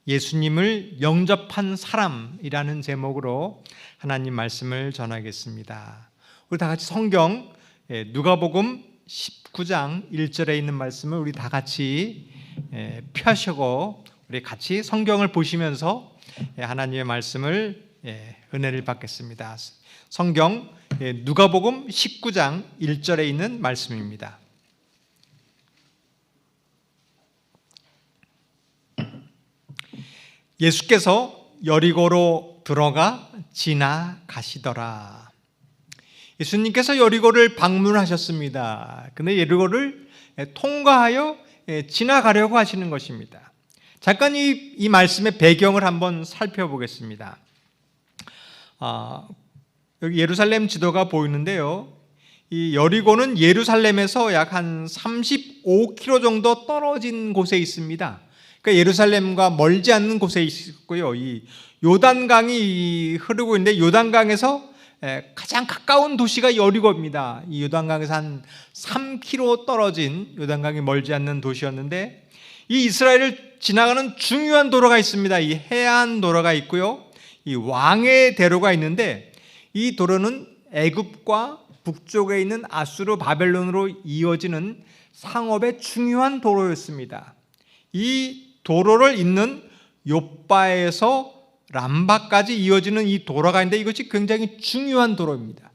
예수님을 영접한 사람이라는 제목으로 하나님 말씀을 전하겠습니다. 우리 다 같이 성경 누가복음 19장 1절에 있는 말씀을 우리 다 같이 펴시고 우리 같이 성경을 보시면서 하나님의 말씀을 은혜를 받겠습니다. 성경 누가복음 19장 1절에 있는 말씀입니다. 예수께서 여리고로 들어가 지나가시더라. 예수님께서 여리고를 방문하셨습니다. 근데 여리고를 통과하여 지나가려고 하시는 것입니다. 잠깐 이 말씀의 배경을 한번 살펴보겠습니다. 여기 예루살렘 지도가 보이는데요. 이 여리고는 예루살렘에서 약 한 35km 정도 떨어진 곳에 있습니다. 그러니까 예루살렘과 멀지 않는 곳에 있고요. 이 요단강이 흐르고 있는데 요단강에서 가장 가까운 도시가 여리고입니다. 이 요단강에서 한 3km 떨어진 요단강이 멀지 않는 도시였는데 이 이스라엘을 지나가는 중요한 도로가 있습니다. 이 해안 도로가 있고요. 이 왕의 대로가 있는데 이 도로는 애굽과 북쪽에 있는 아수르 바벨론으로 이어지는 상업의 중요한 도로였습니다. 이 도로를 잇는 욥바에서 람바까지 이어지는 이 도로가 있는데 이것이 굉장히 중요한 도로입니다.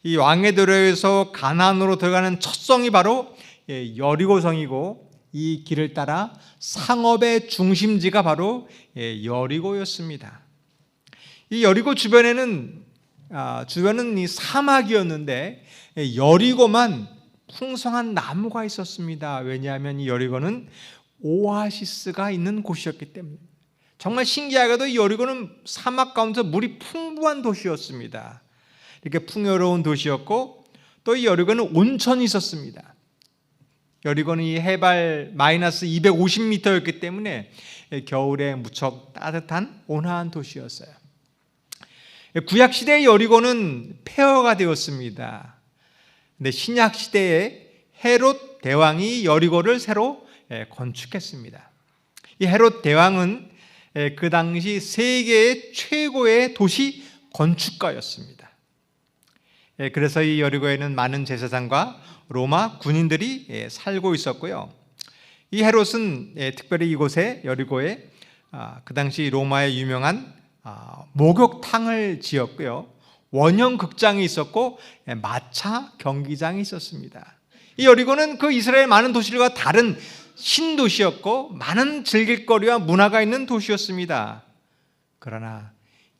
이 왕의 도로에서 가나안으로 들어가는 첫 성이 바로 여리고성이고 이 길을 따라 상업의 중심지가 바로 여리고였습니다. 이 여리고 주변은 이 사막이었는데 여리고만 풍성한 나무가 있었습니다. 왜냐하면 이 여리고는 오아시스가 있는 곳이었기 때문에. 정말 신기하게도 이 여리고는 사막 가운데서 물이 풍부한 도시였습니다. 이렇게 풍요로운 도시였고 또 이 여리고는 온천이 있었습니다. 여리고는 이 해발 마이너스 250m였기 때문에 겨울에 무척 따뜻한 온화한 도시였어요. 구약시대의 여리고는 폐허가 되었습니다. 근데 신약시대에 헤롯 대왕이 여리고를 새로 건축했습니다. 이 헤롯 대왕은 그 당시 세계의 최고의 도시 건축가였습니다. 그래서 이 여리고에는 많은 제사장과 로마 군인들이 살고 있었고요. 이 헤롯은 특별히 이곳에 여리고에 그 당시 로마의 유명한 목욕탕을 지었고요. 원형 극장이 있었고 마차 경기장이 있었습니다. 이 여리고는 그 이스라엘 많은 도시들과 다른 신도시였고 많은 즐길거리와 문화가 있는 도시였습니다. 그러나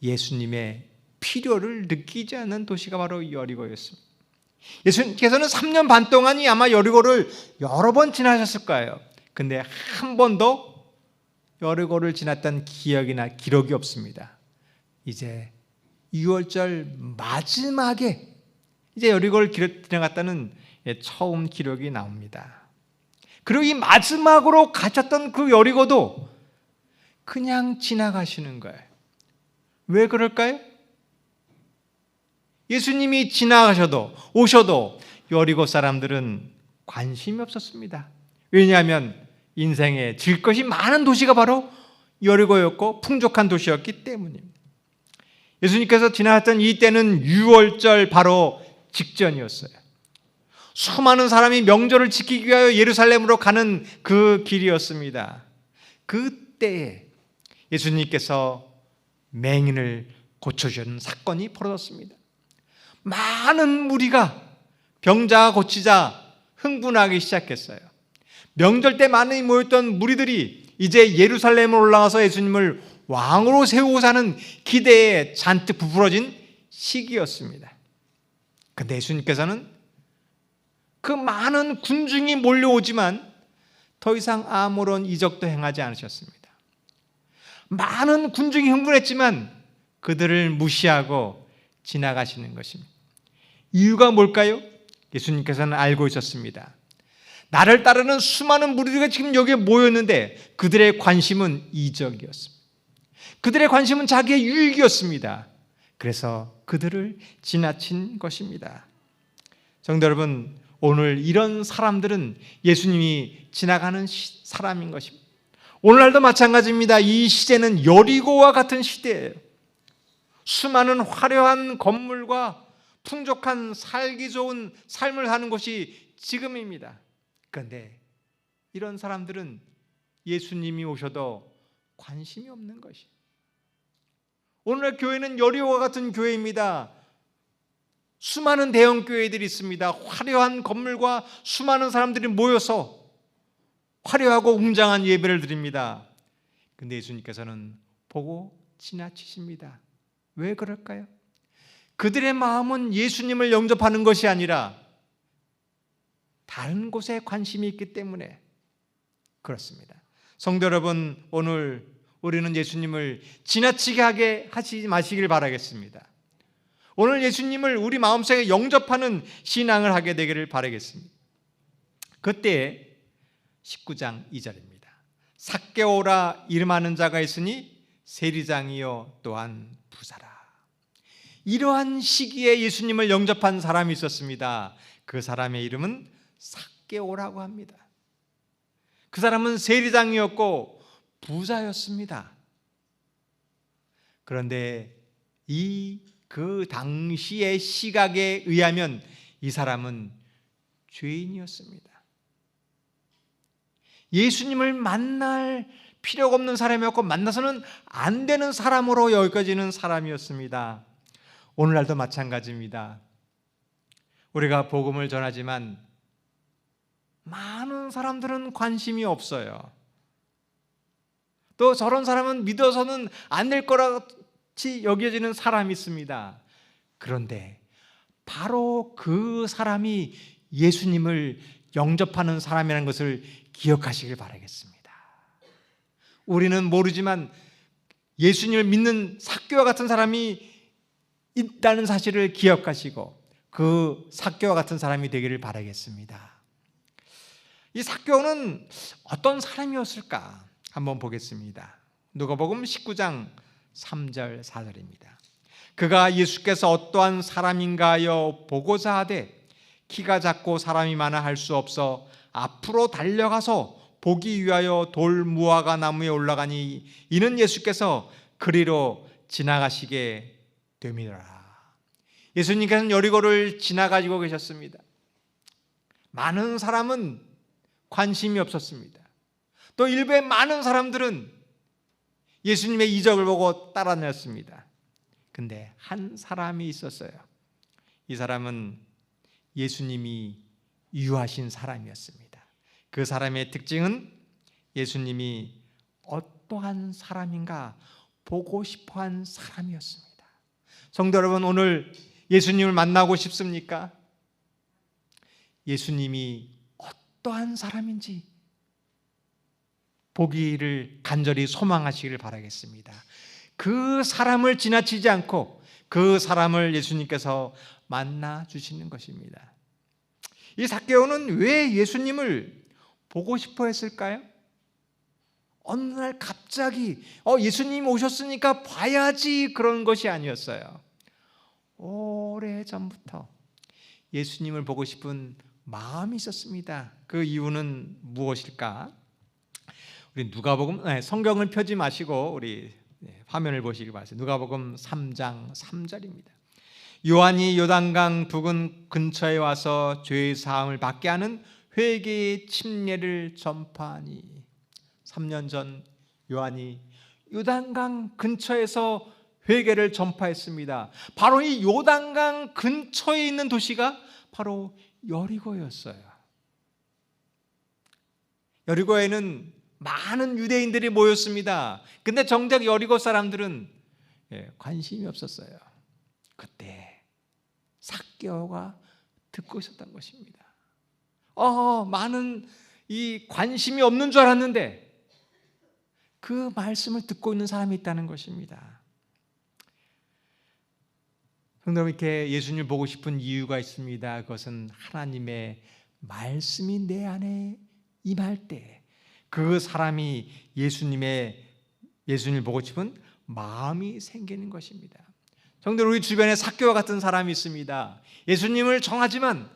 예수님의 필요를 느끼지 않는 도시가 바로 여리고였습니다. 예수님께서는 3년 반 동안이 아마 여리고를 여러 번 지나셨을 거예요. 근데 한 번도 여리고를 지났던 기억이나 기록이 없습니다. 이제 6월절 마지막에 이제 여리고를 지나갔다는 처음 기록이 나옵니다. 그리고 이 마지막으로 가셨던 그 여리고도 그냥 지나가시는 거예요. 왜 그럴까요? 예수님이 지나가셔도 오셔도 여리고 사람들은 관심이 없었습니다. 왜냐하면 인생에 질 것이 많은 도시가 바로 여리고였고 풍족한 도시였기 때문입니다. 예수님께서 지나갔던 이 때는 6월절 바로 직전이었어요. 수많은 사람이 명절을 지키기 위하여 예루살렘으로 가는 그 길이었습니다. 그때에 예수님께서 맹인을 고쳐주는 사건이 벌어졌습니다. 많은 무리가 병자 고치자 흥분하기 시작했어요. 명절 때 많이 모였던 무리들이 이제 예루살렘으로 올라가서 예수님을 왕으로 세우고 사는 기대에 잔뜩 부풀어진 시기였습니다. 그런데 예수님께서는 그 많은 군중이 몰려오지만 더 이상 아무런 이적도 행하지 않으셨습니다. 많은 군중이 흥분했지만 그들을 무시하고 지나가시는 것입니다. 이유가 뭘까요? 예수님께서는 알고 있었습니다. 나를 따르는 수많은 무리들이 지금 여기에 모였는데 그들의 관심은 이적이었습니다. 그들의 관심은 자기의 유익이었습니다. 그래서 그들을 지나친 것입니다. 성도 여러분, 오늘 이런 사람들은 예수님이 지나가는 사람인 것입니다. 오늘날도 마찬가지입니다. 이 시대는 여리고와 같은 시대예요. 수많은 화려한 건물과 풍족한 살기 좋은 삶을 사는 곳이 지금입니다. 그런데 이런 사람들은 예수님이 오셔도 관심이 없는 것이. 오늘날 교회는 여리고와 같은 교회입니다. 수많은 대형 교회들이 있습니다. 화려한 건물과 수많은 사람들이 모여서 화려하고 웅장한 예배를 드립니다. 근데 예수님께서는 보고 지나치십니다. 왜 그럴까요? 그들의 마음은 예수님을 영접하는 것이 아니라 다른 곳에 관심이 있기 때문에 그렇습니다. 성도 여러분, 오늘 우리는 예수님을 지나치게 하게 하지 마시길 바라겠습니다. 오늘 예수님을 우리 마음속에 영접하는 신앙을 하게 되기를 바라겠습니다. 그때 19장 2절입니다. 삭개오라 이름하는 자가 있으니 세리장이요 또한 부자라. 이러한 시기에 예수님을 영접한 사람이 있었습니다. 그 사람의 이름은 삭개오라고 합니다. 그 사람은 세리장이었고 부자였습니다. 그런데 그 당시의 시각에 의하면 이 사람은 죄인이었습니다. 예수님을 만날 필요가 없는 사람이었고 만나서는 안 되는 사람으로 여겨지는 사람이었습니다. 오늘날도 마찬가지입니다. 우리가 복음을 전하지만 많은 사람들은 관심이 없어요. 또 저런 사람은 믿어서는 안 될 거같이 여겨지는 사람이 있습니다. 그런데 바로 그 사람이 예수님을 영접하는 사람이라는 것을 기억하시길 바라겠습니다. 우리는 모르지만 예수님을 믿는 삭개와 같은 사람이 있다는 사실을 기억하시고 그 삭개와 같은 사람이 되기를 바라겠습니다. 이 삭개오는 어떤 사람이었을까 한번 보겠습니다. 누가복음 19장 3절 4절입니다. 그가 예수께서 어떠한 사람인가 하여 보고자 하되 키가 작고 사람이 많아 할 수 없어 앞으로 달려가서 보기 위하여 돌 무화과 나무에 올라가니 이는 예수께서 그리로 지나가시게 됨이라. 예수님께서는 여리고를 지나가지고 계셨습니다. 많은 사람은 관심이 없었습니다. 또 일부의 많은 사람들은 예수님의 이적을 보고 따라다녔습니다. 근데 한 사람이 있었어요. 이 사람은 예수님이 유하신 사람이었습니다. 그 사람의 특징은 예수님이 어떠한 사람인가 보고 싶어한 사람이었습니다. 성도 여러분, 오늘 예수님을 만나고 싶습니까? 예수님이 어떠한 사람인지 보기를 간절히 소망하시기를 바라겠습니다. 그 사람을 지나치지 않고 그 사람을 예수님께서 만나 주시는 것입니다. 이 삭개오는 왜 예수님을 보고 싶어 했을까요? 어느 날 갑자기 예수님이 오셨으니까 봐야지 그런 것이 아니었어요. 오래전부터 예수님을 보고 싶은 마음이 있었습니다. 그 이유는 무엇일까? 우리 누가복음 성경을 펴지 마시고 우리 화면을 보시기 바랍니다. 누가복음 3장 3절입니다. 요한이 요단강 부근 근처에 와서 죄의 사함을 받게 하는 회개의 침례를 전파하니. 3년 전 요한이 요단강 근처에서 회개를 전파했습니다. 바로 이 요단강 근처에 있는 도시가 바로 여리고였어요. 여리고에는 많은 유대인들이 모였습니다. 근데 정작 여리고 사람들은 관심이 없었어요. 그때 삭개오가 듣고 있었던 것입니다. 많은 이 관심이 없는 줄 알았는데 그 말씀을 듣고 있는 사람이 있다는 것입니다. 성도 여러분, 이렇게 예수님을 보고 싶은 이유가 있습니다. 그것은 하나님의 말씀이 내 안에 임할 때 그 사람이 예수님을 보고 싶은 마음이 생기는 것입니다. 성도, 우리 주변에 삭개와 같은 사람이 있습니다. 예수님을 정하지만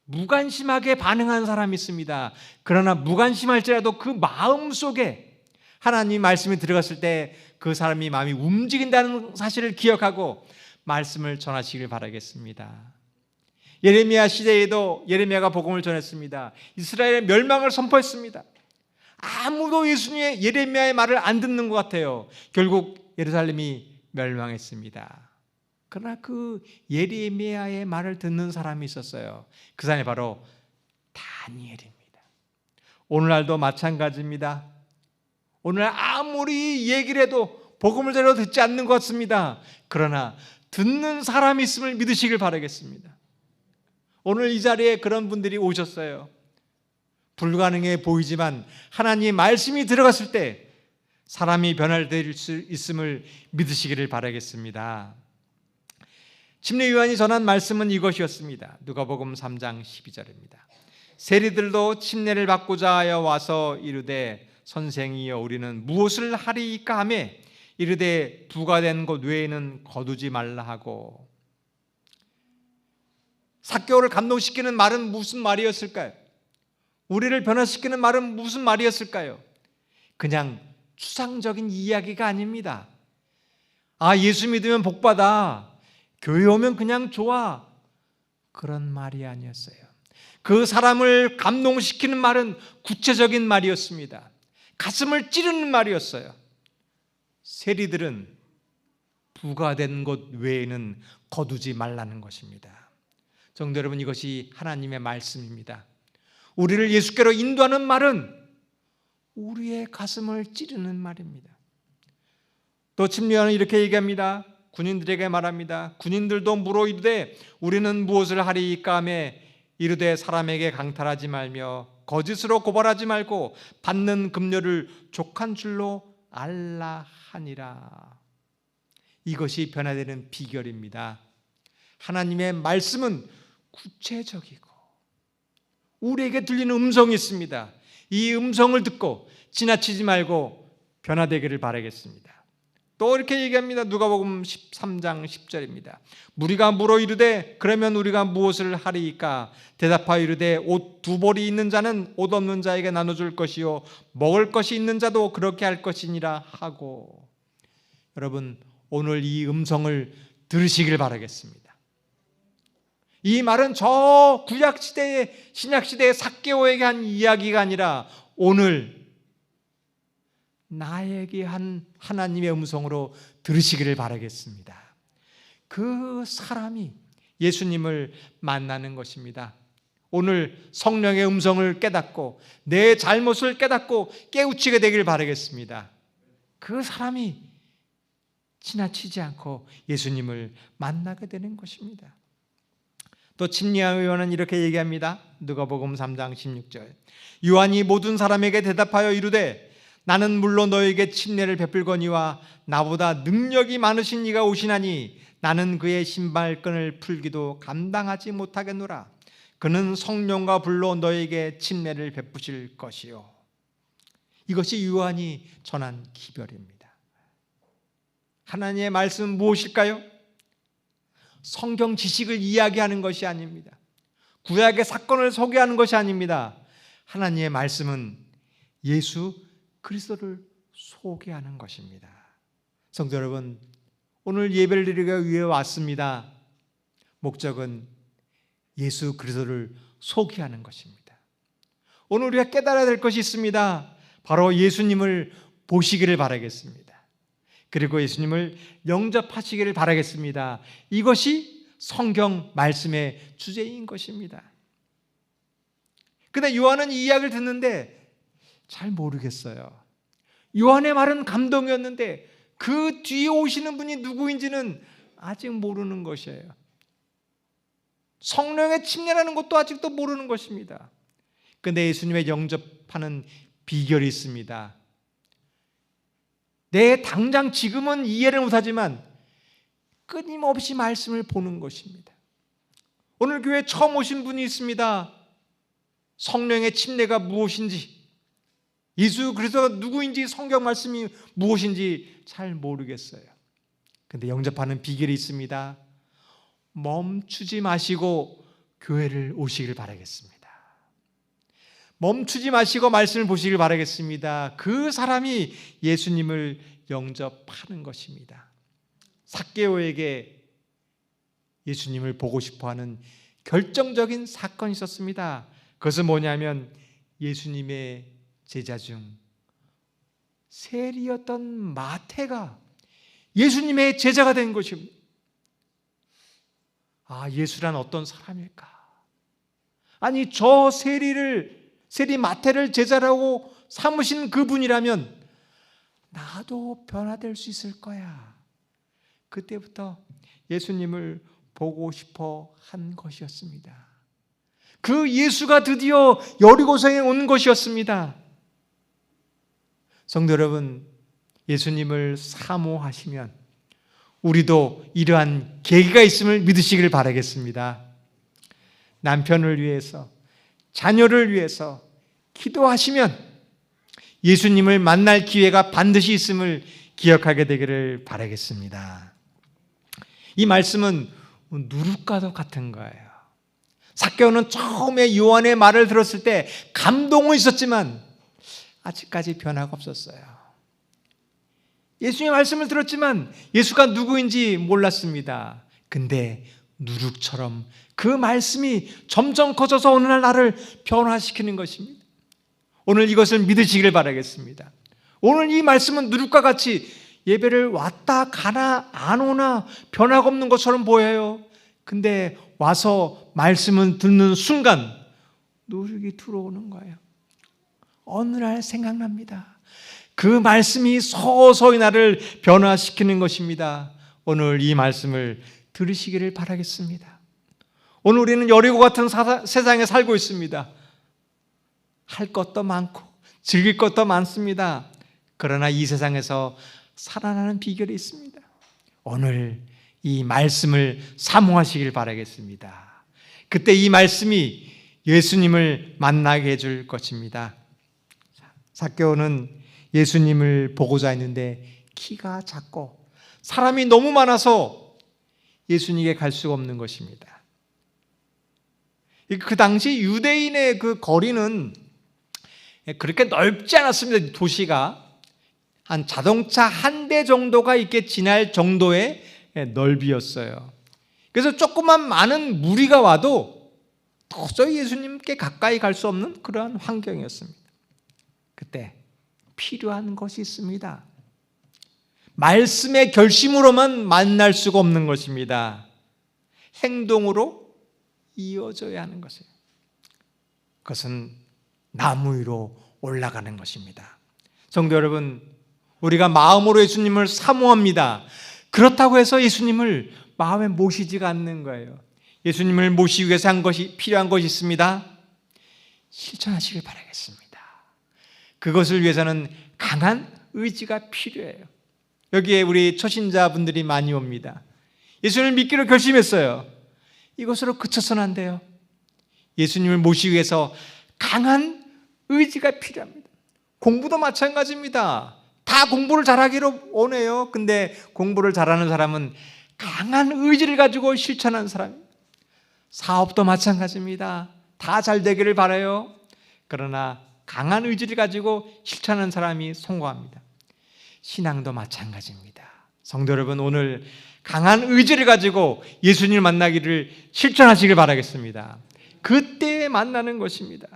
무관심하게 반응하는 사람이 있습니다. 그러나 무관심할지라도 그 마음 속에 하나님 말씀이 들어갔을 때 그 사람이 마음이 움직인다는 사실을 기억하고 말씀을 전하시길 바라겠습니다. 예레미야 시대에도 예레미야가 복음을 전했습니다. 이스라엘의 멸망을 선포했습니다. 아무도 예수님의 예레미야의 말을 안 듣는 것 같아요. 결국 예루살렘이 멸망했습니다. 그러나 그 예레미야의 말을 듣는 사람이 있었어요. 그 사람이 바로 다니엘입니다. 오늘날도 마찬가지입니다. 오늘 아무리 얘기를 해도 복음을 제대로 듣지 않는 것 같습니다. 그러나 듣는 사람이 있음을 믿으시길 바라겠습니다. 오늘 이 자리에 그런 분들이 오셨어요. 불가능해 보이지만 하나님의 말씀이 들어갔을 때 사람이 변화될 수 있음을 믿으시기를 바라겠습니다. 침례 요한이 전한 말씀은 이것이었습니다. 누가복음 3장 12절입니다. 세리들도 침례를 받고자 하여 와서 이르되 선생이여 우리는 무엇을 하리이까 하며 이르되 부과된 것 외에는 거두지 말라 하고. 삭개오를 감동시키는 말은 무슨 말이었을까요? 우리를 변화시키는 말은 무슨 말이었을까요? 그냥 추상적인 이야기가 아닙니다. 아, 예수 믿으면 복받아, 교회 오면 그냥 좋아, 그런 말이 아니었어요. 그 사람을 감동시키는 말은 구체적인 말이었습니다. 가슴을 찌르는 말이었어요. 세리들은 부과된 것 외에는 거두지 말라는 것입니다. 성도 여러분, 이것이 하나님의 말씀입니다. 우리를 예수께로 인도하는 말은 우리의 가슴을 찌르는 말입니다. 또 침례 요한은 이렇게 얘기합니다. 군인들에게 말합니다. 군인들도 물어 이르되 우리는 무엇을 하리이까 하며 이르되 사람에게 강탈하지 말며 거짓으로 고발하지 말고 받는 급료를 족한 줄로 알라 하니라. 이것이 변화되는 비결입니다. 하나님의 말씀은 구체적이고 우리에게 들리는 음성이 있습니다. 이 음성을 듣고 지나치지 말고 변화되기를 바라겠습니다. 또 이렇게 얘기합니다. 누가복음 13장 10절입니다. 무리가 물어 이르되 그러면 우리가 무엇을 하리이까? 대답하여 이르되 옷 두 벌이 있는 자는 옷 없는 자에게 나눠줄 것이요 먹을 것이 있는 자도 그렇게 할 것이니라 하고. 여러분, 오늘 이 음성을 들으시길 바라겠습니다. 이 말은 저 구약시대의 신약시대의 삭개오에게 한 이야기가 아니라 오늘 나에게 한 하나님의 음성으로 들으시기를 바라겠습니다. 그 사람이 예수님을 만나는 것입니다. 오늘 성령의 음성을 깨닫고 내 잘못을 깨닫고 깨우치게 되길 바라겠습니다. 그 사람이 지나치지 않고 예수님을 만나게 되는 것입니다. 또 침례 요한은 이렇게 얘기합니다. 누가복음 3장 16절. 요한이 모든 사람에게 대답하여 이르되 나는 물론 너에게 침례를 베풀거니와 나보다 능력이 많으신 이가 오시나니 나는 그의 신발끈을 풀기도 감당하지 못하겠노라. 그는 성령과 불로 너에게 침례를 베푸실 것이요. 이것이 요한이 전한 기별입니다. 하나님의 말씀은 무엇일까요? 성경 지식을 이야기하는 것이 아닙니다. 구약의 사건을 소개하는 것이 아닙니다. 하나님의 말씀은 예수 그리스도를 소개하는 것입니다. 성도 여러분, 오늘 예배를 드리기 위해 왔습니다. 목적은 예수 그리스도를 소개하는 것입니다. 오늘 우리가 깨달아야 될 것이 있습니다. 바로 예수님을 보시기를 바라겠습니다. 그리고 예수님을 영접하시기를 바라겠습니다. 이것이 성경 말씀의 주제인 것입니다. 그런데 요한은 이 이야기를 듣는데 잘 모르겠어요. 요한의 말은 감동이었는데 그 뒤에 오시는 분이 누구인지는 아직 모르는 것이에요. 성령의 침례라는 것도 아직도 모르는 것입니다. 그런데 예수님의 영접하는 비결이 있습니다. 내 당장 지금은 이해를 못하지만 끊임없이 말씀을 보는 것입니다. 오늘 교회에 처음 오신 분이 있습니다. 성령의 침례가 무엇인지, 예수 그리스도가 누구인지, 성경 말씀이 무엇인지 잘 모르겠어요. 그런데 영접하는 비결이 있습니다. 멈추지 마시고 교회를 오시길 바라겠습니다. 멈추지 마시고 말씀을 보시길 바라겠습니다. 그 사람이 예수님을 영접하는 것입니다. 삭개오에게 예수님을 보고 싶어하는 결정적인 사건이 있었습니다. 그것은 뭐냐면 예수님의 제자 중 세리였던 마태가 예수님의 제자가 된 것입니다. 아, 예수란 어떤 사람일까? 아니, 저 세리 마태를 제자라고 삼으신 그분이라면 나도 변화될 수 있을 거야. 그때부터 예수님을 보고 싶어 한 것이었습니다. 그 예수가 드디어 여리고성에 온 것이었습니다. 성도 여러분, 예수님을 사모하시면 우리도 이러한 계기가 있음을 믿으시길 바라겠습니다. 남편을 위해서, 자녀를 위해서 기도하시면 예수님을 만날 기회가 반드시 있음을 기억하게 되기를 바라겠습니다. 이 말씀은 누룩과도 같은 거예요. 삭개오는 처음에 요한의 말을 들었을 때 감동은 있었지만 아직까지 변화가 없었어요. 예수님의 말씀을 들었지만 예수가 누구인지 몰랐습니다. 근데 누룩처럼 그 말씀이 점점 커져서 어느 날 나를 변화시키는 것입니다. 오늘 이것을 믿으시기를 바라겠습니다. 오늘 이 말씀은 누룩과 같이 예배를 왔다 가나 안 오나 변화가 없는 것처럼 보여요. 근데 와서 말씀을 듣는 순간 누룩이 들어오는 거예요. 어느 날 생각납니다. 그 말씀이 서서히 나를 변화시키는 것입니다. 오늘 이 말씀을 들으시기를 바라겠습니다. 오늘 우리는 여리고 같은 세상에 살고 있습니다. 할 것도 많고 즐길 것도 많습니다. 그러나 이 세상에서 살아나는 비결이 있습니다. 오늘 이 말씀을 사모하시길 바라겠습니다. 그때 이 말씀이 예수님을 만나게 해줄 것입니다. 삭개오는 예수님을 보고자 했는데 키가 작고 사람이 너무 많아서 예수님에게 갈 수가 없는 것입니다. 그 당시 유대인의 그 거리는 그렇게 넓지 않았습니다. 도시가 한 자동차 한 대 정도가 이렇게 지날 정도의 넓이였어요. 그래서 조금만 많은 무리가 와도 도저히 예수님께 가까이 갈 수 없는 그러한 환경이었습니다. 그때 필요한 것이 있습니다. 말씀의 결심으로만 만날 수가 없는 것입니다. 행동으로 이어져야 하는 것이에요. 그것은 나무 위로 올라가는 것입니다. 성도 여러분, 우리가 마음으로 예수님을 사모합니다. 그렇다고 해서 예수님을 마음에 모시지가 않는 거예요. 예수님을 모시기 위해서 필요한 것이 있습니다. 실천하시길 바라겠습니다. 그것을 위해서는 강한 의지가 필요해요. 여기에 우리 초신자분들이 많이 옵니다. 예수님을 믿기로 결심했어요. 이것으로 그쳐서는 안 돼요. 예수님을 모시기 위해서 강한 의지가 필요합니다. 공부도 마찬가지입니다. 다 공부를 잘하기로 원해요. 근데 공부를 잘하는 사람은 강한 의지를 가지고 실천하는 사람입니다. 사업도 마찬가지입니다. 다 잘 되기를 바라요. 그러나 강한 의지를 가지고 실천하는 사람이 성공합니다. 신앙도 마찬가지입니다. 성도 여러분, 오늘 강한 의지를 가지고 예수님을 만나기를 실천하시길 바라겠습니다. 그때 만나는 것입니다.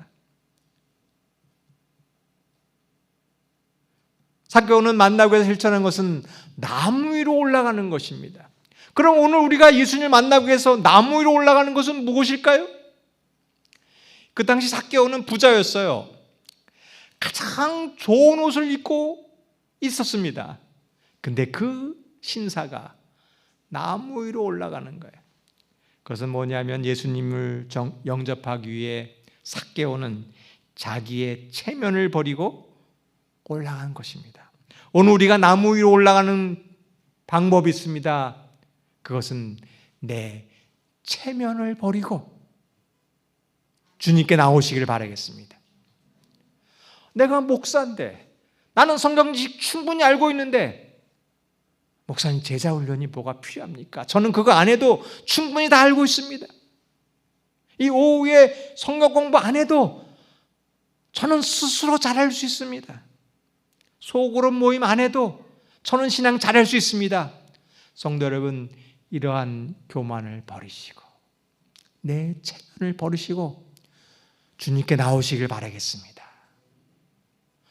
삭개오는 만나고 해서 실천하는 것은 나무 위로 올라가는 것입니다. 그럼 오늘 우리가 예수님을 만나기 위해서 나무 위로 올라가는 것은 무엇일까요? 그 당시 삭개오는 부자였어요. 가장 좋은 옷을 입고 있었습니다. 근데 그 신사가 나무 위로 올라가는 거예요. 그것은 뭐냐면 예수님을 영접하기 위해 삭개오는 자기의 체면을 버리고 올라간 것입니다. 오늘 우리가 나무 위로 올라가는 방법이 있습니다. 그것은 내 체면을 버리고 주님께 나오시길 바라겠습니다. 내가 목사인데, 나는 성경 지식 충분히 알고 있는데 목사님 제자 훈련이 뭐가 필요합니까? 저는 그거 안 해도 충분히 다 알고 있습니다. 이 오후에 성경 공부 안 해도 저는 스스로 잘할 수 있습니다. 소그룹 모임 안 해도 저는 신앙 잘할 수 있습니다. 성도 여러분, 이러한 교만을 버리시고 내 체면을 버리시고 주님께 나오시길 바라겠습니다.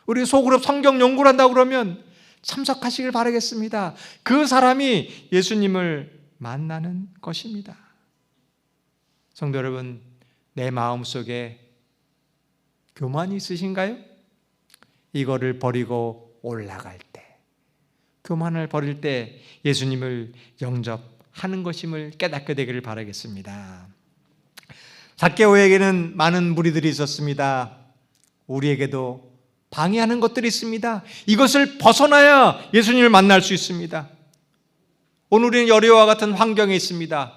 우리 소그룹 성경 연구를 한다고 그러면 참석하시길 바라겠습니다. 그 사람이 예수님을 만나는 것입니다. 성도 여러분, 내 마음속에 교만이 있으신가요? 이거를 버리고 올라갈 때, 교만을 버릴 때 예수님을 영접하는 것임을 깨닫게 되기를 바라겠습니다. 삭개오에게는 많은 무리들이 있었습니다. 우리에게도 방해하는 것들이 있습니다. 이것을 벗어나야 예수님을 만날 수 있습니다. 오늘 우리는 여리고와 같은 환경에 있습니다.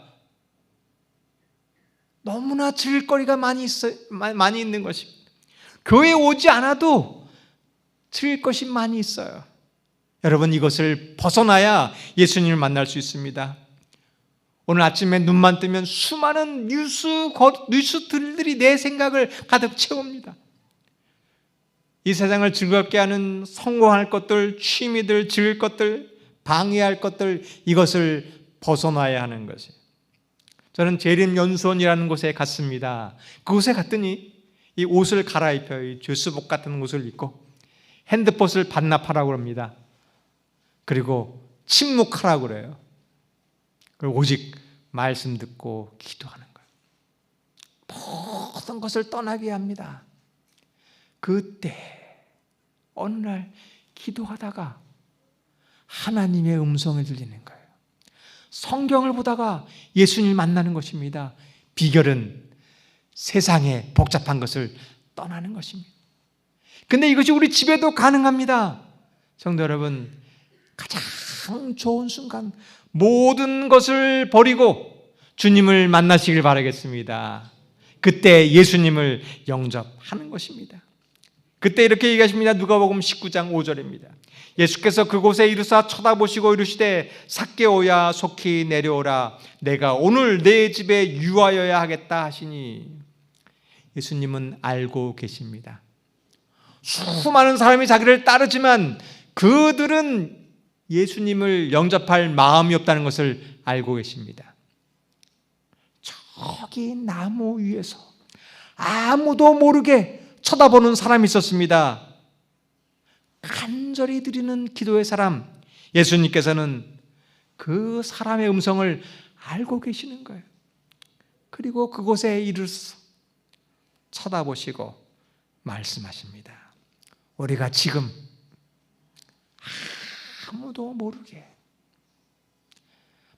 너무나 즐길거리가 많이 있는 것입니다. 교회에 오지 않아도 즐길 것이 많이 있어요. 여러분, 이것을 벗어나야 예수님을 만날 수 있습니다. 오늘 아침에 눈만 뜨면 수많은 뉴스들이 내 생각을 가득 채웁니다. 이 세상을 즐겁게 하는 성공할 것들, 취미들, 즐길 것들, 방해할 것들, 이것을 벗어나야 하는 것이에요. 저는 재림연수원이라는 곳에 갔습니다. 그곳에 갔더니 이 옷을 갈아입혀요. 이 죄수복 같은 옷을 입고 핸드폰을 반납하라고 합니다. 그리고 침묵하라고 그래요. 그리고 오직 말씀 듣고 기도하는 거예요. 모든 것을 떠나게 합니다. 그때 어느 날 기도하다가 하나님의 음성이 들리는 거예요. 성경을 보다가 예수님을 만나는 것입니다. 비결은 세상의 복잡한 것을 떠나는 것입니다. 근데 이것이 우리 집에도 가능합니다. 성도 여러분, 가장 좋은 순간 모든 것을 버리고 주님을 만나시길 바라겠습니다. 그때 예수님을 영접하는 것입니다. 그때 이렇게 얘기하십니다. 누가복음 19장 5절입니다. 예수께서 그곳에 이르사 쳐다보시고 이르시되 삭개오야 속히 내려오라. 내가 오늘 내 집에 유하여야 하겠다 하시니, 예수님은 알고 계십니다. 수많은 사람이 자기를 따르지만 그들은 예수님을 영접할 마음이 없다는 것을 알고 계십니다. 저기 나무 위에서 아무도 모르게 쳐다보는 사람이 있었습니다. 간절히 드리는 기도의 사람, 예수님께서는 그 사람의 음성을 알고 계시는 거예요. 그리고 그곳에 이르러서 쳐다보시고 말씀하십니다. 우리가 지금 아무도 모르게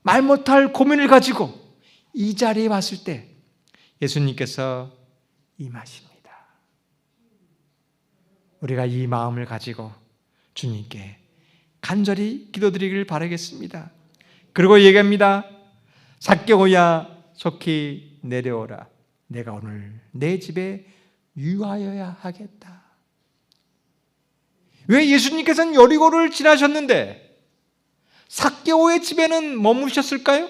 말 못할 고민을 가지고 이 자리에 왔을 때 예수님께서 임하십니다. 우리가 이 마음을 가지고 주님께 간절히 기도드리기를 바라겠습니다. 그리고 얘기합니다. 삭개오야 속히 내려오라. 내가 오늘 내 집에 유하여야 하겠다. 왜 예수님께서는 여리고를 지나셨는데 삭개오의 집에는 머무셨을까요?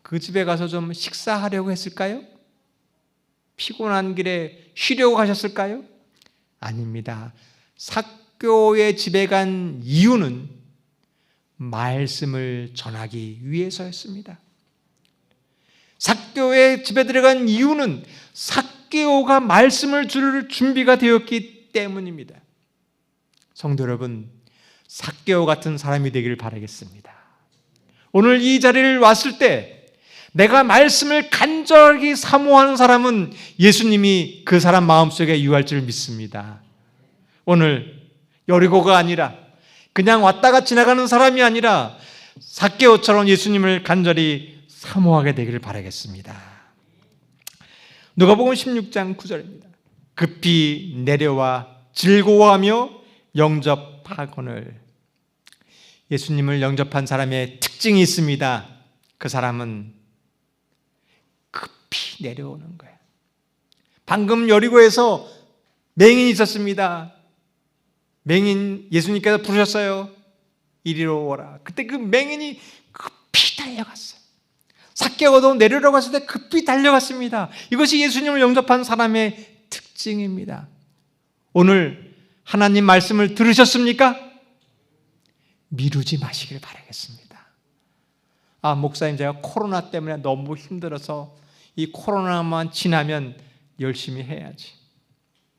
그 집에 가서 좀 식사하려고 했을까요? 피곤한 길에 쉬려고 가셨을까요? 아닙니다. 삭개오의 집에 간 이유는 말씀을 전하기 위해서였습니다. 삭개오의 집에 들어간 이유는 삭개오가 말씀을 들을 준비가 되었기 때문입니다. 성도 여러분, 삭개오 같은 사람이 되기를 바라겠습니다. 오늘 이 자리를 왔을 때 내가 말씀을 간절히 사모하는 사람은 예수님이 그 사람 마음속에 유할 줄 믿습니다. 오늘 여리고가 아니라 그냥 왔다가 지나가는 사람이 아니라 삭개오처럼 예수님을 간절히 사모하게 되기를 바라겠습니다. 누가복음 16장 9절입니다. 급히 내려와 즐거워하며 영접하거늘. 예수님을 영접한 사람의 특징이 있습니다. 그 사람은 급히 내려오는 거예요. 방금 여리고에서 맹인이 있었습니다. 맹인 예수님께서 부르셨어요. 이리로 오라. 그때 그 맹인이 급히 달려갔어요. 삭개오도 내려오라고 했을 때 급히 달려갔습니다. 이것이 예수님을 영접한 사람의 특징입니다. 오늘 하나님 말씀을 들으셨습니까? 미루지 마시길 바라겠습니다. 목사님, 제가 코로나 때문에 너무 힘들어서 이 코로나만 지나면 열심히 해야지.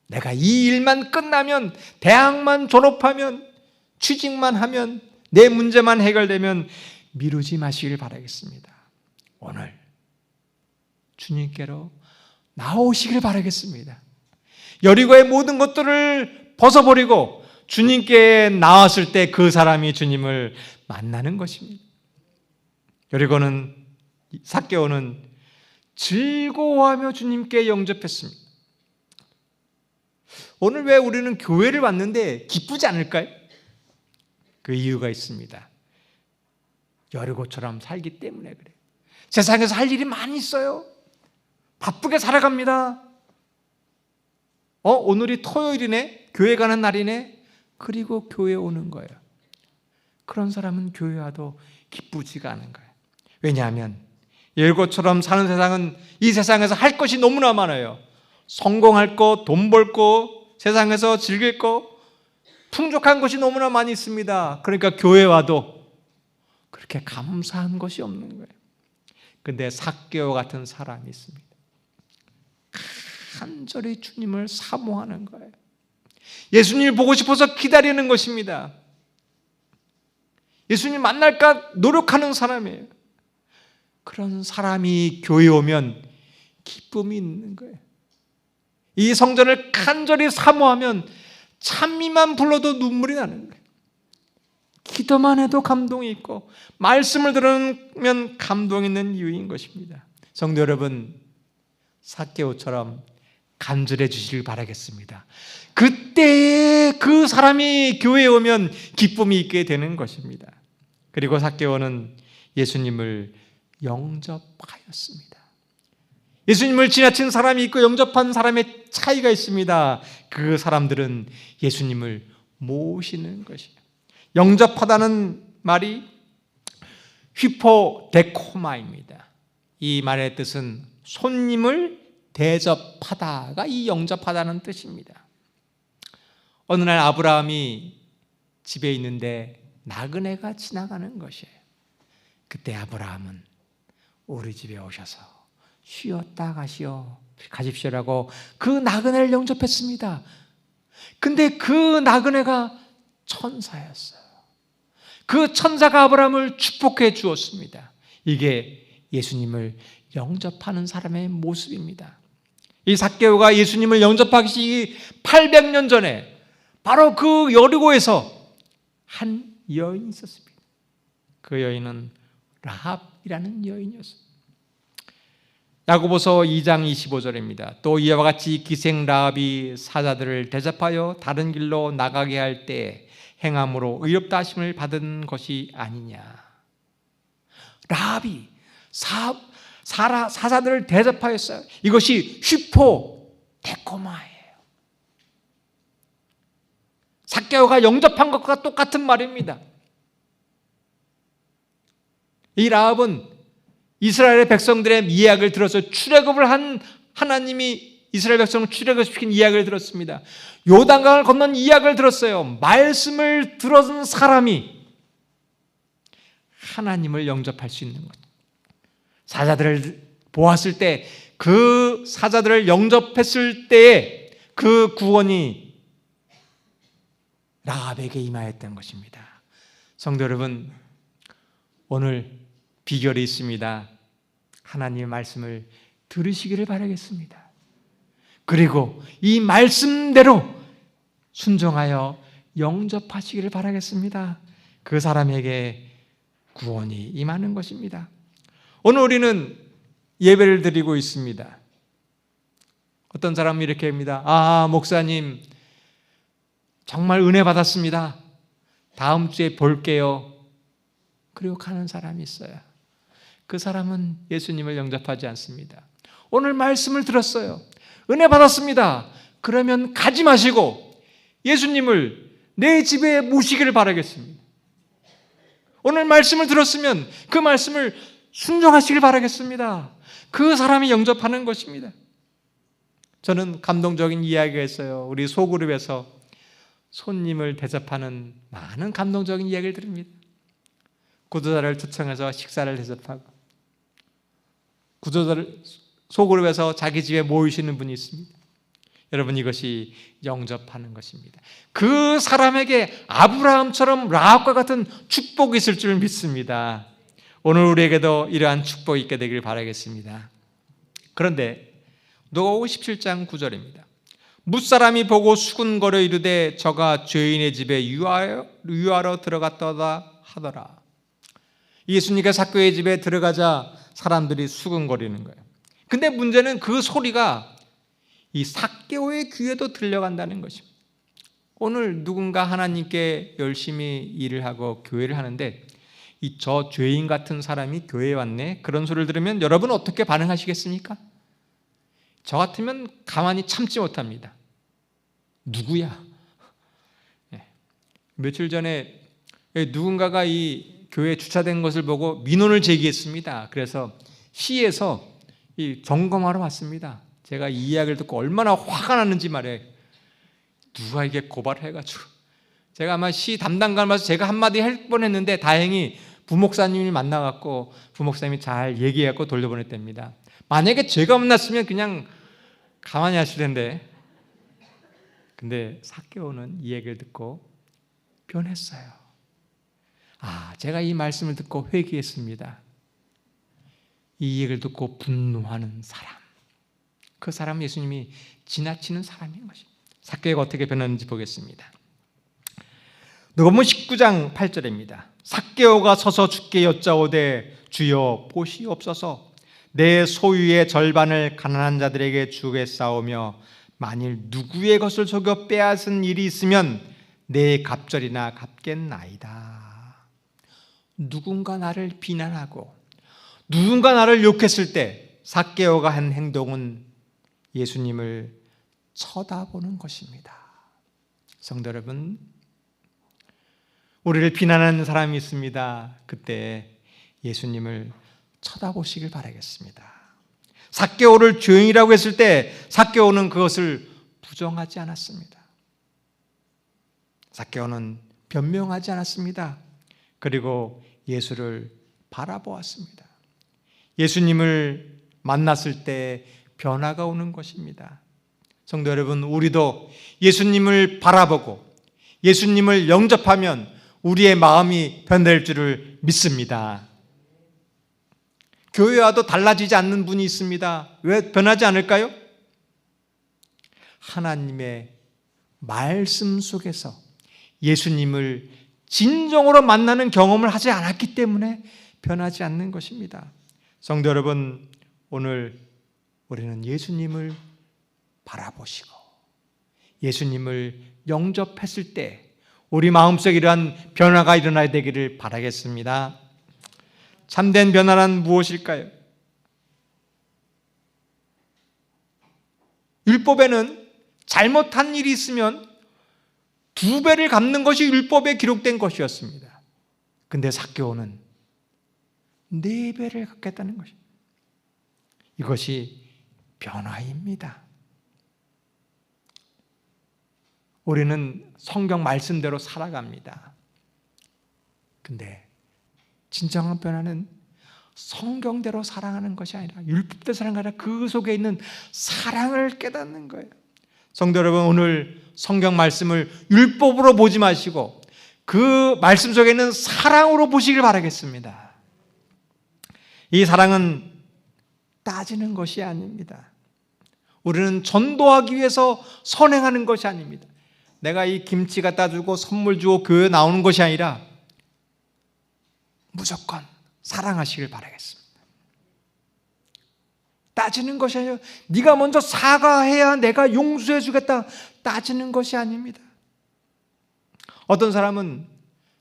내가 이 일만 끝나면, 대학만 졸업하면, 취직만 하면, 내 문제만 해결되면 미루지 마시길 바라겠습니다. 오늘 주님께로 나오시길 바라겠습니다. 여리고의 모든 것들을 벗어버리고 주님께 나왔을 때 그 사람이 주님을 만나는 것입니다. 여리고는, 삭개오는 즐거워하며 주님께 영접했습니다. 오늘 왜 우리는 교회를 왔는데 기쁘지 않을까요? 그 이유가 있습니다. 여리고처럼 살기 때문에 그래요. 세상에서 할 일이 많이 있어요. 바쁘게 살아갑니다. 오늘이 토요일이네? 교회 가는 날이네? 그리고 교회 오는 거예요. 그런 사람은 교회 와도 기쁘지가 않은 거예요. 왜냐하면 여리고처럼 사는 세상은, 이 세상에서 할 것이 너무나 많아요. 성공할 거, 돈 벌 거, 세상에서 즐길 거, 풍족한 것이 너무나 많이 있습니다. 그러니까 교회 와도 그렇게 감사한 것이 없는 거예요. 근데 삭개오 같은 사람이 있습니다. 간절히 주님을 사모하는 거예요. 예수님을 보고 싶어서 기다리는 것입니다. 예수님 만날까 노력하는 사람이에요. 그런 사람이 교회에 오면 기쁨이 있는 거예요. 이 성전을 간절히 사모하면 찬미만 불러도 눈물이 나는 거예요. 기도만 해도 감동이 있고, 말씀을 들으면 감동 있는 이유인 것입니다. 성도 여러분, 삭개오처럼 간절해 주시길 바라겠습니다. 그때에 그 사람이 교회에 오면 기쁨이 있게 되는 것입니다. 그리고 삭개오는 예수님을 영접하였습니다. 예수님을 지나친 사람이 있고 영접한 사람의 차이가 있습니다. 그 사람들은 예수님을 모시는 것이에요. 영접하다는 말이 휘포데코마입니다. 이 말의 뜻은 손님을 대접하다가 이 영접하다는 뜻입니다. 어느 날 아브라함이 집에 있는데 나그네가 지나가는 것이에요. 그때 아브라함은 우리 집에 오셔서 쉬었다 가십시오라고 그 나그네를 영접했습니다. 근데 그 나그네가 천사였어요. 그 천사가 아브라함을 축복해 주었습니다. 이게 예수님을 영접하는 사람의 모습입니다. 이 삭개오가 예수님을 영접하기 800년 전에 바로 그 여리고에서 한 여인이 있었습니다. 그 여인은 라합이라는 여인이었습니다. 야고보서 2장 25절입니다. 또 이와 같이 기생 라합이 사자들을 대접하여 다른 길로 나가게 할 때 행함으로 의롭다 하심을 받은 것이 아니냐. 라합이 사자들을 대접하였어요. 이것이 휘포데코마예요. 삭개오가 영접한 것과 똑같은 말입니다. 이 라합은 이스라엘 백성들의 이야기를 들어서 출애굽을 한 하나님이 이스라엘 백성을 출애굽시킨 이야기를 들었습니다. 요단강을 건넌 이야기를 들었어요. 말씀을 들은 사람이 하나님을 영접할 수 있는 것. 사자들을 보았을 때, 그 사자들을 영접했을 때에 그 구원이 라합에게 임하였던 것입니다. 성도 여러분, 오늘 비결이 있습니다. 하나님의 말씀을 들으시기를 바라겠습니다. 그리고 이 말씀대로 순종하여 영접하시기를 바라겠습니다. 그 사람에게 구원이 임하는 것입니다. 오늘 우리는 예배를 드리고 있습니다. 어떤 사람은 이렇게 합니다. 목사님 정말 은혜 받았습니다. 다음 주에 볼게요. 그리고 가는 사람이 있어요. 그 사람은 예수님을 영접하지 않습니다. 오늘 말씀을 들었어요. 은혜 받았습니다. 그러면 가지 마시고 예수님을 내 집에 모시기를 바라겠습니다. 오늘 말씀을 들었으면 그 말씀을 순종하시길 바라겠습니다. 그 사람이 영접하는 것입니다. 저는 감동적인 이야기가 있어요. 우리 소그룹에서 손님을 대접하는 많은 감동적인 이야기를 들읍니다. 구도자를 초청해서 식사를 대접하고, 구도자를 소그룹에서 자기 집에 모이시는 분이 있습니다. 여러분, 이것이 영접하는 것입니다. 그 사람에게 아브라함처럼 라합과 같은 축복이 있을 줄 믿습니다. 오늘 우리에게도 이러한 축복이 있게 되길 바라겠습니다. 그런데 누가복음 17장 9절입니다. 뭇사람이 보고 수군거려 이르되 저가 죄인의 집에 유하러 들어갔다 하더라. 예수님께서 삭개오의 집에 들어가자 사람들이 수군거리는 거예요. 근데 문제는 그 소리가 이 삭개오의 귀에도 들려간다는 것입니다. 오늘 누군가 하나님께 열심히 일을 하고 교회를 하는데 저 죄인 같은 사람이 교회에 왔네, 그런 소리를 들으면 여러분 어떻게 반응하시겠습니까? 저 같으면 가만히 참지 못합니다. 누구야? 며칠 전에 누군가가 이 교회에 주차된 것을 보고 민원을 제기했습니다. 그래서 시에서 점검하러 왔습니다. 제가 이 이야기를 듣고 얼마나 화가 났는지 말이에요. 누가 이게 고발을 해가지고 제가 아마 시 담당관 와서 제가 한마디 할 뻔했는데 다행히 부목사님을 만나갖고 부목사님이 잘 얘기해갖고 돌려보냈답니다. 만약에 제가 만났으면 그냥 가만히 하실 텐데, 근데 삭개오는 이 얘기를 듣고 변했어요. 제가 이 말씀을 듣고 회개했습니다. 이 얘기를 듣고 분노하는 사람, 그 사람은 예수님이 지나치는 사람인 것입니다. 삭개오가 어떻게 변했는지 보겠습니다. 누가복음 19장 8절입니다. 삭개오가 서서 주께 여짜오되 주여 보시옵소서, 내 소유의 절반을 가난한 자들에게 주겠사오며 만일 누구의 것을 속여 빼앗은 일이 있으면 내 갑절이나 갚겠나이다. 누군가 나를 비난하고 누군가 나를 욕했을 때 삭개오가 한 행동은 예수님을 쳐다보는 것입니다. 성도 여러분, 우리를 비난하는 사람이 있습니다. 그때 예수님을 쳐다보시길 바라겠습니다. 삭개오를 죄인이라고 했을 때 삭개오는 그것을 부정하지 않았습니다. 삭개오는 변명하지 않았습니다. 그리고 예수를 바라보았습니다. 예수님을 만났을 때 변화가 오는 것입니다. 성도 여러분, 우리도 예수님을 바라보고 예수님을 영접하면 우리의 마음이 변될 줄을 믿습니다. 교회 와도 달라지지 않는 분이 있습니다. 왜 변하지 않을까요? 하나님의 말씀 속에서 예수님을 진정으로 만나는 경험을 하지 않았기 때문에 변하지 않는 것입니다. 성도 여러분, 오늘 우리는 예수님을 바라보시고 예수님을 영접했을 때 우리 마음속에 이러한 변화가 일어나야 되기를 바라겠습니다. 참된 변화란 무엇일까요? 율법에는 잘못한 일이 있으면 2배를 갚는 것이 율법에 기록된 것이었습니다. 근데 삭개오는 4배를 갚겠다는 것입니다. 이것이 변화입니다. 우리는 성경 말씀대로 살아갑니다. 근데 진정한 변화는 성경대로 사랑하는 것이 아니라 율법대로 사랑하는 그 속에 있는 사랑을 깨닫는 거예요. 성도 여러분, 오늘 성경 말씀을 율법으로 보지 마시고 그 말씀 속에 있는 사랑으로 보시길 바라겠습니다. 이 사랑은 따지는 것이 아닙니다. 우리는 전도하기 위해서 선행하는 것이 아닙니다. 내가 이 김치 갖다 주고 선물 주고 교회 나오는 것이 아니라 무조건 사랑하시길 바라겠습니다. 따지는 것이 아니라 네가 먼저 사과해야 내가 용서해 주겠다, 따지는 것이 아닙니다. 어떤 사람은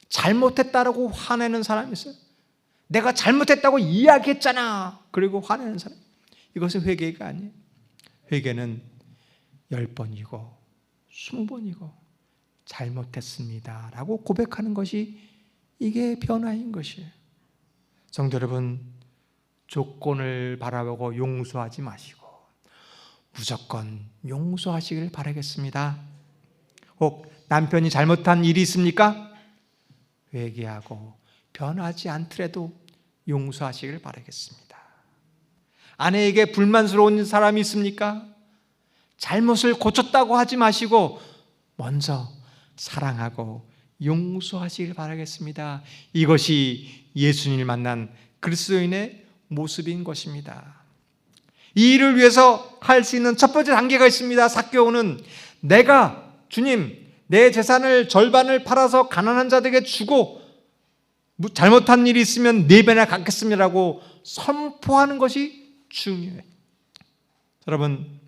잘못했다라고 화내는 사람이 있어요. 내가 잘못했다고 이야기했잖아, 그리고 화내는 사람. 이것은 회개가 아니에요. 회개는 10번이고 20번이고 잘못했습니다 라고 고백하는 것이, 이게 변화인 것이에요. 성도 여러분, 조건을 바라보고 용서하지 마시고 무조건 용서하시길 바라겠습니다. 혹 남편이 잘못한 일이 있습니까? 회개하고 변하지 않더라도 용서하시길 바라겠습니다. 아내에게 불만스러운 사람이 있습니까? 잘못을 고쳤다고 하지 마시고 먼저 사랑하고 용서하시길 바라겠습니다. 이것이 예수님을 만난 그리스도인의 모습인 것입니다. 이 일을 위해서 할 수 있는 첫 번째 단계가 있습니다. 삭개오는 내가 주님 내 재산을 절반을 팔아서 가난한 자들에게 주고 잘못한 일이 있으면 4배나 갚겠습니다라고 선포하는 것이 중요해요. 여러분,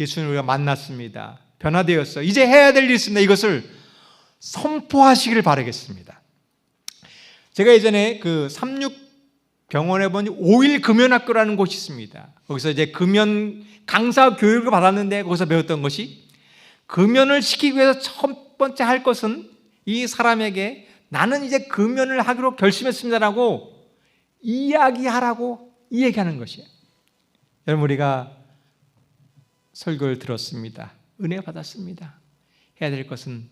예수님을 우리가 만났습니다. 변화되었어요. 이제 해야 될 일이 있습니다. 이것을 선포하시기를 바라겠습니다. 제가 예전에 그 삼육병원에 보니 5일 금연학교라는 곳이 있습니다. 거기서 이제 금연 강사 교육을 받았는데 거기서 배웠던 것이 금연을 시키기 위해서 첫 번째 할 것은 이 사람에게 나는 이제 금연을 하기로 결심했습니다라고 이야기하라고 이야기하는 것이에요. 여러분, 우리가 설교를 들었습니다. 은혜 받았습니다. 해야 될 것은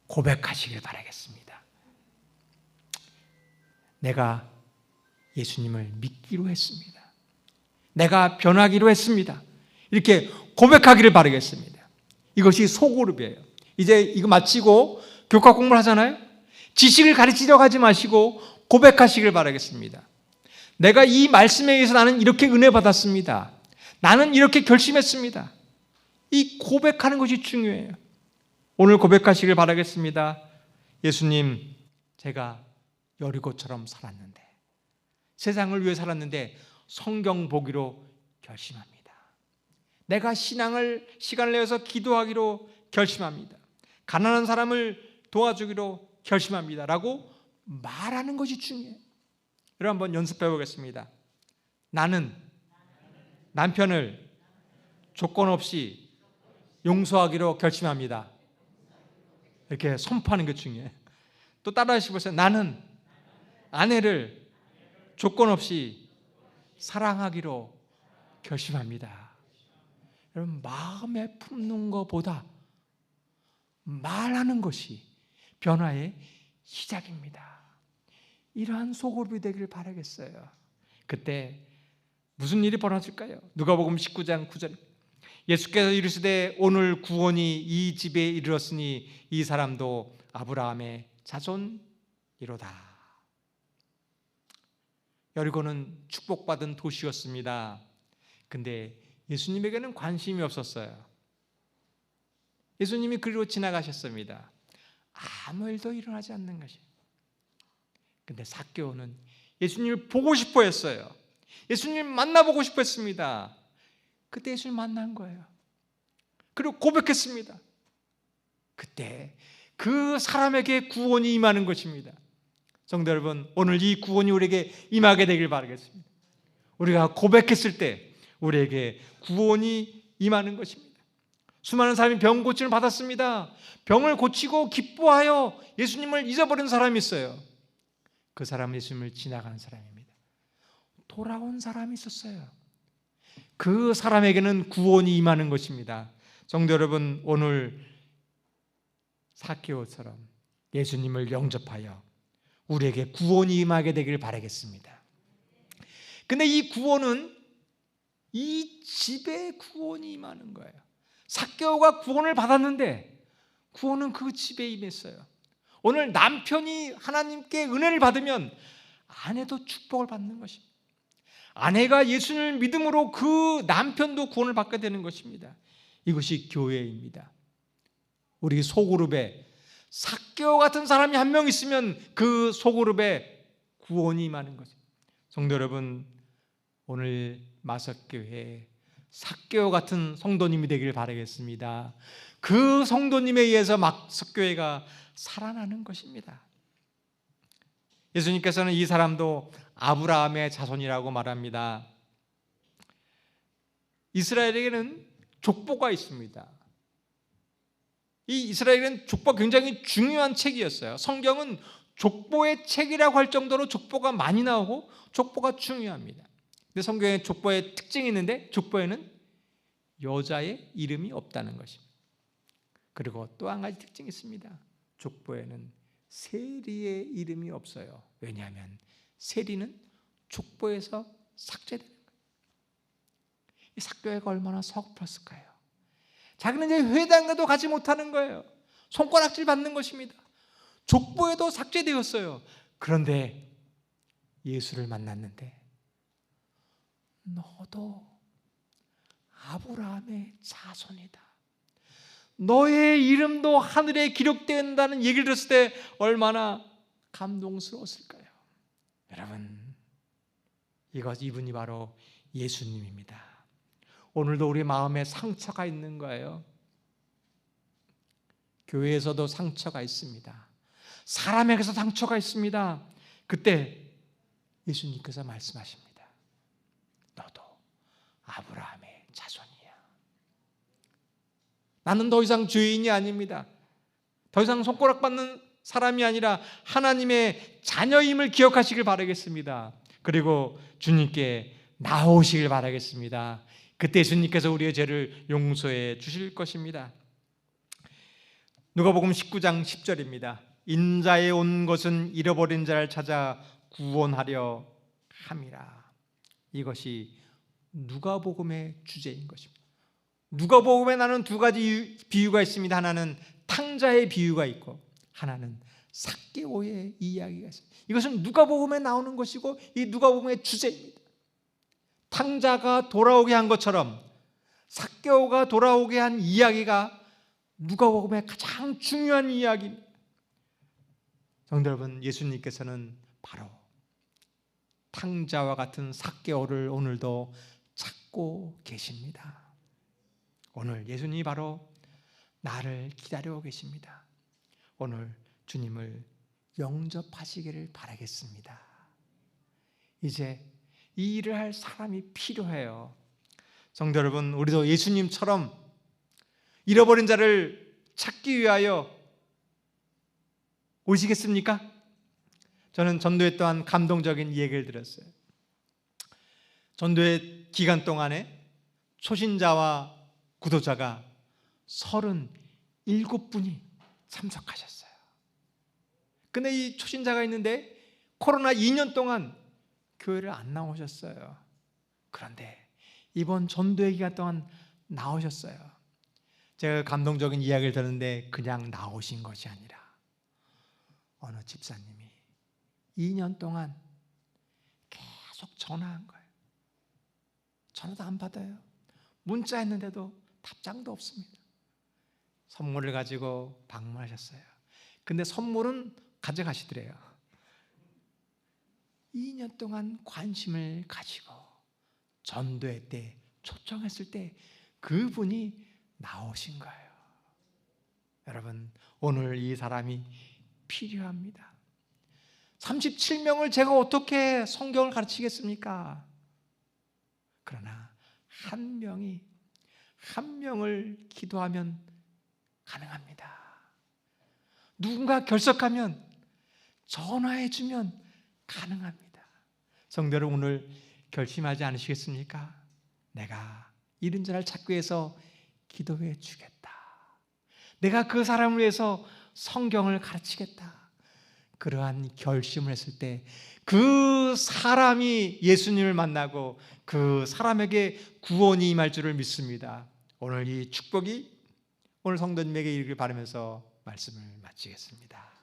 고백하시길 바라겠습니다. 내가 예수님을 믿기로 했습니다. 내가 변하기로 했습니다. 이렇게 고백하기를 바라겠습니다. 이것이 소그룹이에요. 이제 이거 마치고 교과 공부를 하잖아요. 지식을 가르치려고 하지 마시고 고백하시길 바라겠습니다. 내가 이 말씀에 의해서 나는 이렇게 은혜 받았습니다. 나는 이렇게 결심했습니다. 이 고백하는 것이 중요해요. 오늘 고백하시길 바라겠습니다. 예수님, 제가 여리고처럼 살았는데, 세상을 위해 살았는데 성경 보기로 결심합니다. 내가 시간을 내어서 기도하기로 결심합니다. 가난한 사람을 도와주기로 결심합니다 라고 말하는 것이 중요해요. 여러분, 한번 연습해 보겠습니다. 나는 남편을 조건 없이 용서하기로 결심합니다. 이렇게 선포하는 게 중요해요. 또 따라하시고 보세요. 나는 아내를 조건 없이 사랑하기로 결심합니다. 여러분, 마음에 품는 것보다 말하는 것이 변화의 시작입니다. 이러한 소그룹이 되기를 바라겠어요. 그때 무슨 일이 벌어질까요? 누가복음 19장 9절, 예수께서 이르시되 오늘 구원이 이 집에 이르렀으니 이 사람도 아브라함의 자손이로다. 여리고는 축복받은 도시였습니다. 근데 예수님에게는 관심이 없었어요. 예수님이 그리로 지나가셨습니다. 아무 일도 일어나지 않는 것이. 근데 삭개오는 예수님을 보고 싶어 했어요. 예수님을 만나보고 싶어 했습니다. 그때 예수님을 만난 거예요. 그리고 고백했습니다. 그때 그 사람에게 구원이 임하는 것입니다. 성도 여러분, 오늘 이 구원이 우리에게 임하게 되길 바라겠습니다. 우리가 고백했을 때 우리에게 구원이 임하는 것입니다. 수많은 사람이 병 고침을 받았습니다. 병을 고치고 기뻐하여 예수님을 잊어버린 사람이 있어요. 그 사람은 예수님을 지나가는 사람입니다. 돌아온 사람이 있었어요. 그 사람에게는 구원이 임하는 것입니다. 성도 여러분, 오늘 삭개오처럼 예수님을 영접하여 우리에게 구원이 임하게 되기를 바라겠습니다. 근데 이 구원은 이 집에 구원이 임하는 거예요. 삭개오가 구원을 받았는데 구원은 그 집에 임했어요. 오늘 남편이 하나님께 은혜를 받으면 아내도 축복을 받는 것입니다. 아내가 예수님을 믿음으로 그 남편도 구원을 받게 되는 것입니다. 이것이 교회입니다. 우리 소그룹에 삭개오 같은 사람이 한 명 있으면 그 소그룹에 구원이 임하는 것입니다. 성도 여러분, 오늘 마석교회 삭개오 같은 성도님이 되기를 바라겠습니다. 그 성도님에 의해서 마석교회가 살아나는 것입니다. 예수님께서는 이 사람도 아브라함의 자손이라고 말합니다. 이스라엘에게는 족보가 있습니다. 이 이스라엘은 족보가 굉장히 중요한 책이었어요. 성경은 족보의 책이라고 할 정도로 족보가 많이 나오고 족보가 중요합니다. 근데 성경에 족보의 특징이 있는데 족보에는 여자의 이름이 없다는 것입니다. 그리고 또 한 가지 특징이 있습니다. 족보에는 세리의 이름이 없어요. 왜냐하면 세리는 족보에서 삭제되는 거예요. 이 삭교회가 얼마나 서글펐을까요? 자기는 이제 회당에도 가지 못하는 거예요. 손가락질 받는 것입니다. 족보에도 삭제되었어요. 그런데 예수를 만났는데 너도 아브라함의 자손이다. 너의 이름도 하늘에 기록된다는 얘기를 들었을 때 얼마나 감동스러웠을까요? 여러분, 이분이 바로 예수님입니다. 오늘도 우리 마음에 상처가 있는 거예요. 교회에서도 상처가 있습니다. 사람에게서 상처가 있습니다. 그때 예수님께서 말씀하십니다. 너도 아브라함의 자손이야. 나는 더 이상 죄인이 아닙니다. 더 이상 손가락 받는 사람이 아니라 하나님의 자녀임을 기억하시길 바라겠습니다. 그리고 주님께 나오시길 바라겠습니다. 그때 예수님께서 우리의 죄를 용서해 주실 것입니다. 누가복음 19장 10절입니다. 인자에 온 것은 잃어버린 자를 찾아 구원하려 함이라. 이것이 누가복음의 주제인 것입니다. 누가복음에 나는 두 가지 비유가 있습니다. 하나는 탕자의 비유가 있고 하나는 삭개오의 이야기가 있습니다. 이것은 누가복음에 나오는 것이고 이 누가복음의 주제입니다. 탕자가 돌아오게 한 것처럼 삭개오가 돌아오게 한 이야기가 누가복음의 가장 중요한 이야기입니다. 성도 여러분, 예수님께서는 바로 탕자와 같은 삭개오를 오늘도 찾고 계십니다. 오늘 예수님이 바로 나를 기다리고 계십니다. 오늘 주님을 영접하시기를 바라겠습니다. 이제 이 일을 할 사람이 필요해요. 성도 여러분, 우리도 예수님처럼 잃어버린 자를 찾기 위하여 오시겠습니까? 저는 전도회 또한 감동적인 얘기를 들었어요. 전도회 기간 동안에 초신자와 구도자가 37분이 참석하셨어요. 근데 이 초신자가 있는데 코로나 2년 동안 교회를 안 나오셨어요. 그런데 이번 전도회 기간 동안 나오셨어요. 제가 감동적인 이야기를 듣는데 그냥 나오신 것이 아니라 어느 집사님이 2년 동안 계속 전화한 거예요. 전화도 안 받아요. 문자했는데도 답장도 없습니다. 선물을 가지고 방문하셨어요. 근데 선물은 가져가시더래요. 2년 동안 관심을 가지고 전도회 때 초청했을 때 그분이 나오신 거예요. 여러분, 오늘 이 사람이 필요합니다. 37명을 제가 어떻게 성경을 가르치겠습니까? 그러나 한 명을 기도하면 가능합니다. 누군가 결석하면 전화해주면 가능합니다. 성도 여러분, 오늘 결심하지 않으시겠습니까? 내가 잃은 자를 찾기 위해서 기도해 주겠다. 내가 그 사람을 위해서 성경을 가르치겠다. 그러한 결심을 했을 때 그 사람이 예수님을 만나고 그 사람에게 구원이 임할 줄을 믿습니다. 오늘 이 축복이 오늘 성도님에게 이르길 바라면서 말씀을 마치겠습니다.